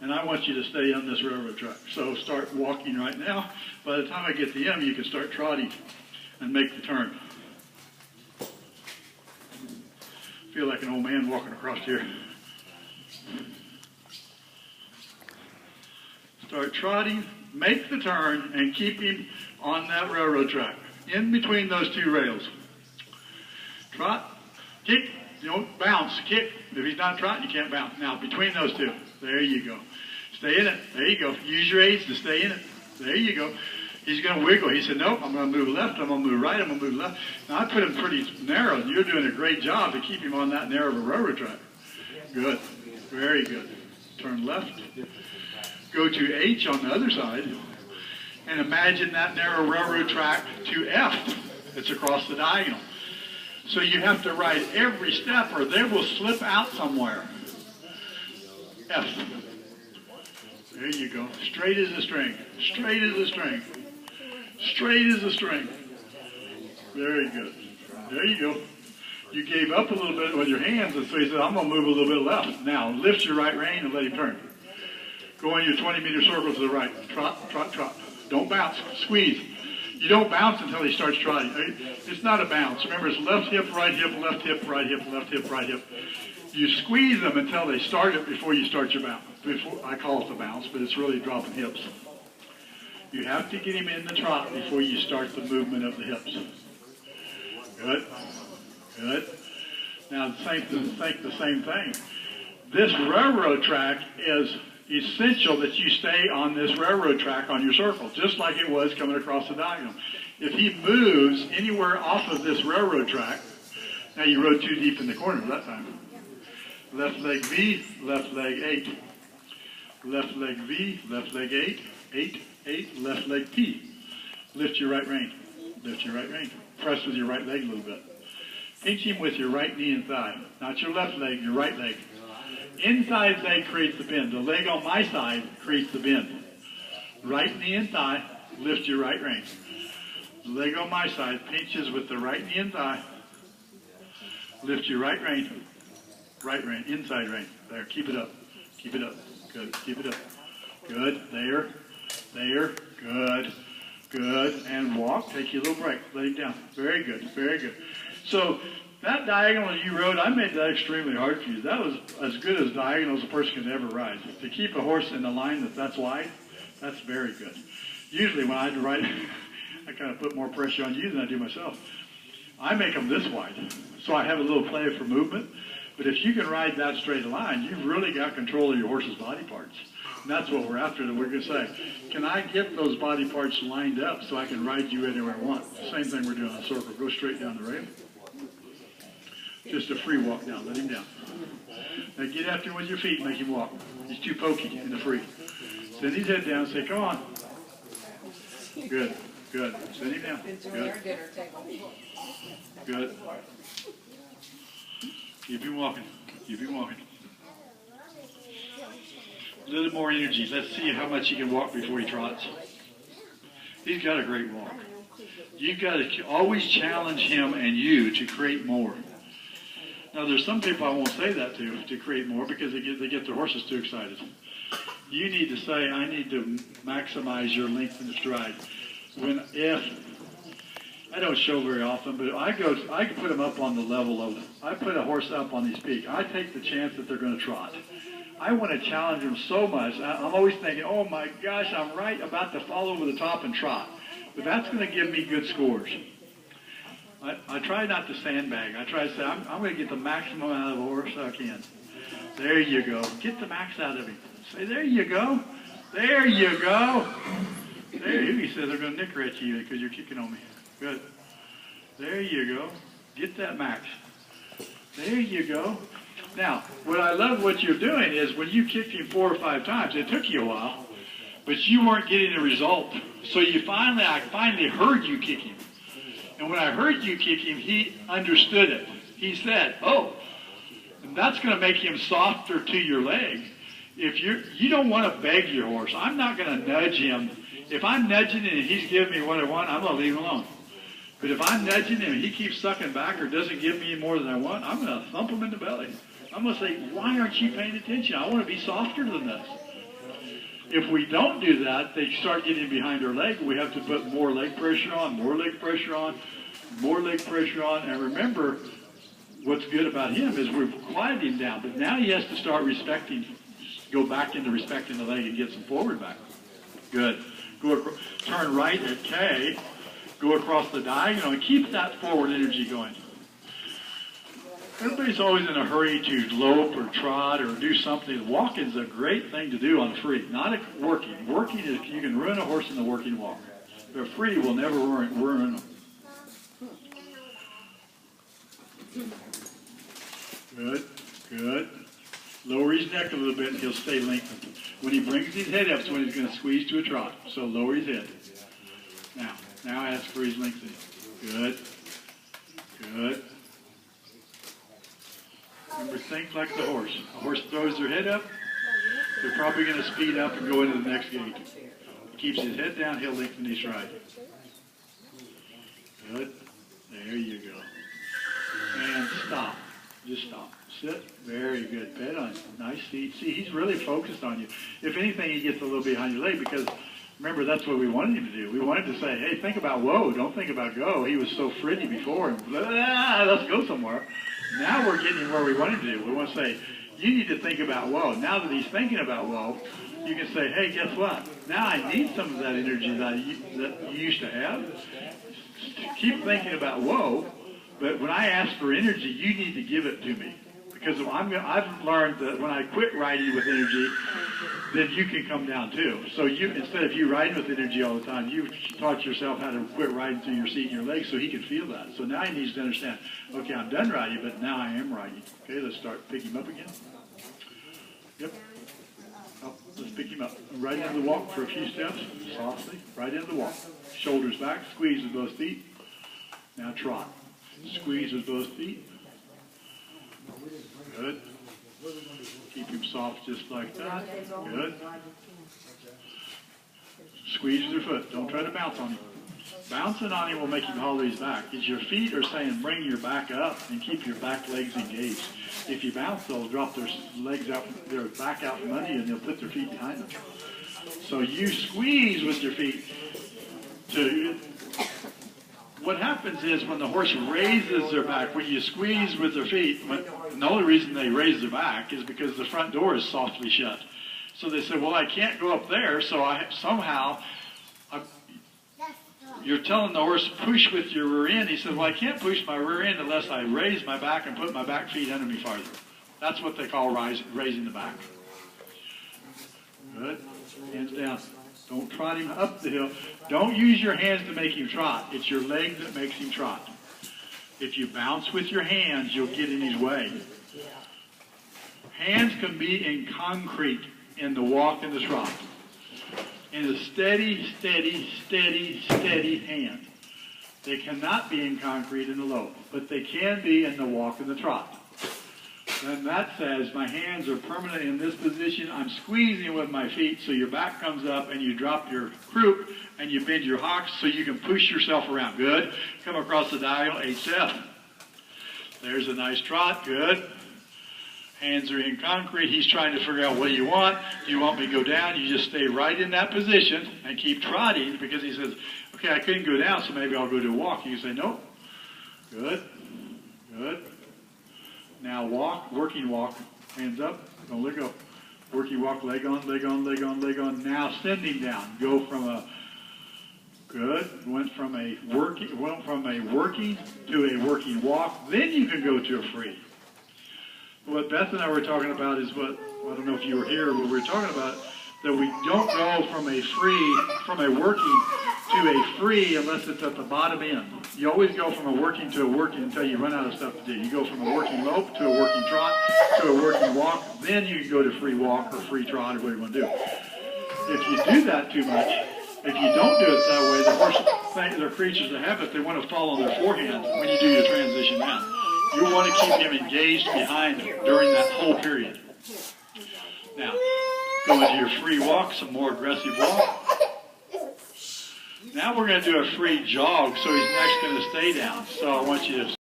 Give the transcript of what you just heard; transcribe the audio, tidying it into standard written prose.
And I want you to stay on this railroad track. So start walking right now. By the time I get to the end, you can start trotting and make the turn. Feel like an old man walking across here. Start trotting, make the turn, and keep him on that railroad track, in between those two rails. Trot, kick, you don't bounce, kick. If he's not trotting, you can't bounce. Now, between those two, there you go. Stay in it. There you go. Use your aids to stay in it. There you go. He's going to wiggle. He said, nope, I'm going to move left, I'm going to move right, I'm going to move left. Now, I put him pretty narrow. You're doing a great job to keep him on that narrow of a railroad track. Good. Very good. Turn left. Go to H on the other side, and imagine that narrow railroad track to F. It's across the diagonal. So you have to ride every step or they will slip out somewhere. F. There you go. Straight as a string. Straight as a string. Straight as a string. Very good. There you go. You gave up a little bit with your hands, and so he said, I'm going to move a little bit left. Now, lift your right rein and let him turn. Go on your 20-meter circle to the right. Trot, trot, trot. Don't bounce. Squeeze. You don't bounce until he starts trotting. It's not a bounce. Remember, it's left hip, right hip, left hip, right hip, left hip, right hip. You squeeze them until they start it before you start your bounce. I call it the bounce, but it's really dropping hips. You have to get him in the trot before you start the movement of the hips. Good. Good. Now, think the same thing. This railroad track is essential that you stay on this railroad track on your circle, just like it was coming across the diagonal. If he moves anywhere off of this railroad track, now you rode too deep in the corner that time. Left leg V, left leg 8. Left leg V, left leg 8, 8, 8, left leg P. Lift your right rein. Lift your right rein. Press with your right leg a little bit. Pinch him with your right knee and thigh. Not your left leg, your right leg. Inside leg creates the bend. The leg on my side creates the bend. Right knee and thigh, lift your right rein. The leg on my side pinches with the right knee and thigh. Lift your right rein. Right rein, inside rein. There, keep it up. Keep it up. Good. Keep it up. Good. There. There. Good. Good. And walk. Take your little break. Let him down. Very good. Very good. So that diagonal you rode, I made that extremely hard for you. That was as good as diagonal as a person can ever ride. To keep a horse in a line that's wide, that's very good. Usually when I ride, I kind of put more pressure on you than I do myself. I make them this wide, so I have a little play for movement. But if you can ride that straight line, you've really got control of your horse's body parts. And that's what we're after. That we're going to say, can I get those body parts lined up so I can ride you anywhere I want? Same thing we're doing on the circle. Go straight down the rail. Just a free walk down. Let him down. Now get after him with your feet and make him walk. He's too pokey in the free. Send his head down and say, come on. Good. Good. Send him down. Good. Good. Keep him walking. Keep him walking. A little more energy. Let's see how much he can walk before he trots. He's got a great walk. You've got to always challenge him and you to create more. Now, there's some people I won't say that to create more because they get their horses too excited. You need to say, I need to maximize your length in the stride. I don't show very often, but I can put them up on the level of, I put a horse up on these peaks. I take the chance that they're going to trot. I want to challenge them so much. I'm always thinking, oh my gosh, I'm right about to fall over the top and trot. But that's going to give me good scores. I try not to sandbag. I try to say, I'm going to get the maximum out of the horse I can. There you go. Get the max out of him. Say, there you go. There you go. There, he says they're going to nicker at you because you're kicking on me. Good. There you go. Get that max. There you go. Now, what I love what you're doing is when you kicked him 4 or 5 times, it took you a while, but you weren't getting a result. So I finally heard you kick him. And when I heard you kick him, he understood it. He said, oh, and that's going to make him softer to your leg. If you don't want to beg your horse. I'm not going to nudge him. If I'm nudging him and he's giving me what I want, I'm going to leave him alone. But if I'm nudging him and he keeps sucking back or doesn't give me more than I want, I'm going to thump him in the belly. I'm going to say, why aren't you paying attention? I want to be softer than this. If we don't do that, they start getting behind our leg. We have to put more leg pressure on, more leg pressure on, more leg pressure on. And remember, what's good about him is we've quieted him down. But now he has to start go back into respecting the leg and get some forward back. Good. Turn right at K. Go across the diagonal and keep that forward energy going. Everybody's always in a hurry to lope or trot or do something. Walking is a great thing to do on free, not working. Working is, you can ruin a horse in the working walk. But free will never ruin them. Good, good. Lower his neck a little bit and he'll stay lengthened. When he brings his head up, it's when he's going to squeeze to a trot. So lower his head. Now ask for his lengthening. Good, good. Remember, think like the horse. A horse throws their head up, they're probably going to speed up and go into the next gate. He keeps his head down, he'll lengthen his stride. Good. There you go. And stop. Just stop. Sit. Very good. Bed on nice seat. See, he's really focused on you. If anything, he gets a little behind your leg because, remember, that's what we wanted him to do. We wanted to say, hey, think about whoa, don't think about go. He was so fritty before, and let's go somewhere. Now we're getting him where we want him to do. We want to say, you need to think about whoa. Now that he's thinking about whoa, you can say, hey, guess what? Now I need some of that energy that you used to have. Keep thinking about whoa, but when I ask for energy, you need to give it to me. Because I've learned that when I quit riding with energy, then you can come down too. So instead of you riding with energy all the time, you've taught yourself how to quit riding through your seat and your legs so he can feel that. So now he needs to understand, okay, I'm done riding, but now I am riding. Okay, let's start. Pick him up again. Yep. Up. Let's pick him up. Right into the walk for a few steps, softly. Right into the walk. Shoulders back, squeeze with both feet. Now trot. Squeeze with both feet. Good. Keep him soft just like that. Good. Squeeze with your foot. Don't try to bounce on him. Bouncing on him will make him hollow his back. As your feet are saying, bring your back up and keep your back legs engaged. If you bounce, they'll drop their legs out, their back out from under you, and they'll put their feet behind them. So you squeeze with your feet. What happens is when the horse raises their back, when you squeeze with their feet, the only reason they raise their back is because the front door is softly shut. So they say, well, I can't go up there, so you're telling the horse, push with your rear end. He says, well, I can't push my rear end unless I raise my back and put my back feet under me farther. That's what they call raising the back. Good. Hands down. Don't trot him up the hill. Don't use your hands to make him trot. It's your leg that makes him trot. If you bounce with your hands, you'll get in his way. Hands can be in concrete in the walk and the trot. In a steady, steady, steady, steady hand. They cannot be in concrete in the lope, but they can be in the walk and the trot. Then that says my hands are permanently in this position. I'm squeezing with my feet so your back comes up and you drop your croup and you bend your hocks so you can push yourself around. Good. Come across the diagonal, 8-7. There's a nice trot. Good. Hands are in concrete. He's trying to figure out what you want. Do you want me to go down? You just stay right in that position and keep trotting because he says, okay, I couldn't go down, so maybe I'll go to a walk. You say, nope. Good. Good. Now walk, working walk, hands up, don't let go. Working walk, leg on, leg on, leg on, leg on. Now send him down. Go from a good, went from a working to a working walk. Then you can go to a free. What Beth and I were talking about is what, I don't know if you were here, but we were talking about that we don't go from a working to a free unless it's at the bottom end. You always go from a working to a working until you run out of stuff to do. You go from a working lope to a working trot to a working walk. Then you can go to free walk or free trot or whatever you want to do. If you do that too much, if you don't do it that way, the horse, they're creatures of habit. They want to fall on their forehand when you do your transition down. You want to keep him engaged behind during that whole period. Now, go into your free walk, some more aggressive walk. Now we're going to do a free jog, so his neck's going to stay down. So I want you to